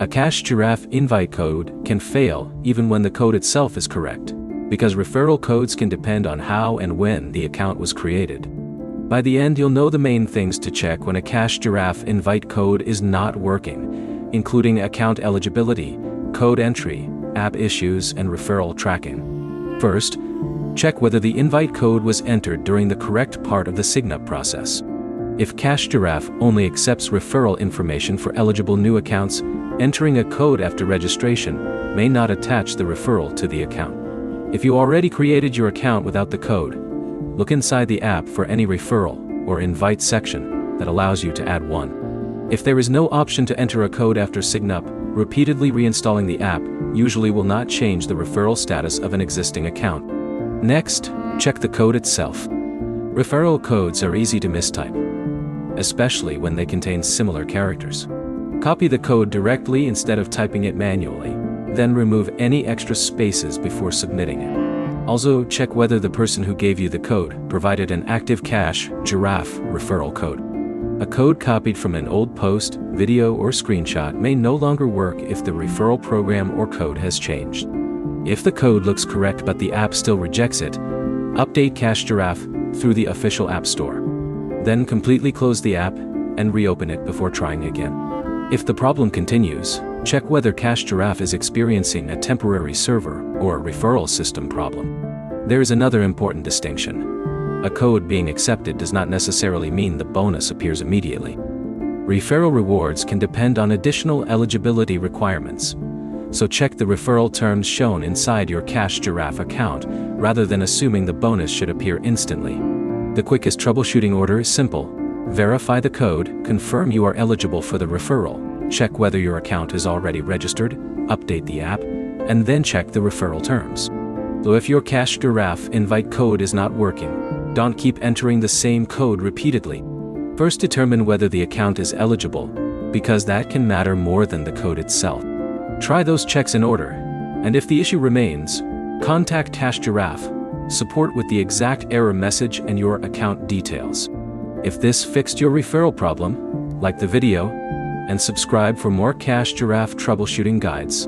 A Cash Giraffe invite code can fail even when the code itself is correct, because referral codes can depend on how and when the account was created. By the end, you'll know the main things to check when a Cash Giraffe invite code is not working, including account eligibility, code entry, app issues, and referral tracking. First, check whether the invite code was entered during the correct part of the sign-up process. If Cash Giraffe only accepts referral information for eligible new accounts, entering a code after registration may not attach the referral to the account. If you already created your account without the code, look inside the app for any referral or invite section that allows you to add one. If there is no option to enter a code after sign-up, repeatedly reinstalling the app usually will not change the referral status of an existing account. Next, check the code itself. Referral codes are easy to mistype, especially when they contain similar characters. Copy the code directly instead of typing it manually, then remove any extra spaces before submitting it. Also, check whether the person who gave you the code provided an active Cash Giraffe referral code. A code copied from an old post, video, or screenshot may no longer work if the referral program or code has changed. If the code looks correct but the app still rejects it, update Cash Giraffe through the official App Store. Then completely close the app and reopen it before trying again. If the problem continues, check whether Cash Giraffe is experiencing a temporary server or a referral system problem. There is another important distinction. A code being accepted does not necessarily mean the bonus appears immediately. Referral rewards can depend on additional eligibility requirements, so check the referral terms shown inside your Cash Giraffe account rather than assuming the bonus should appear instantly. The quickest troubleshooting order is simple. Verify the code, confirm you are eligible for the referral, check whether your account is already registered, update the app, and then check the referral terms. So if your Cash Giraffe invite code is not working, don't keep entering the same code repeatedly. First, determine whether the account is eligible, because that can matter more than the code itself. Try those checks in order, and if the issue remains, contact Cash Giraffe support with the exact error message and your account details. If this fixed your referral problem, like the video and subscribe for more Cash Giraffe troubleshooting guides.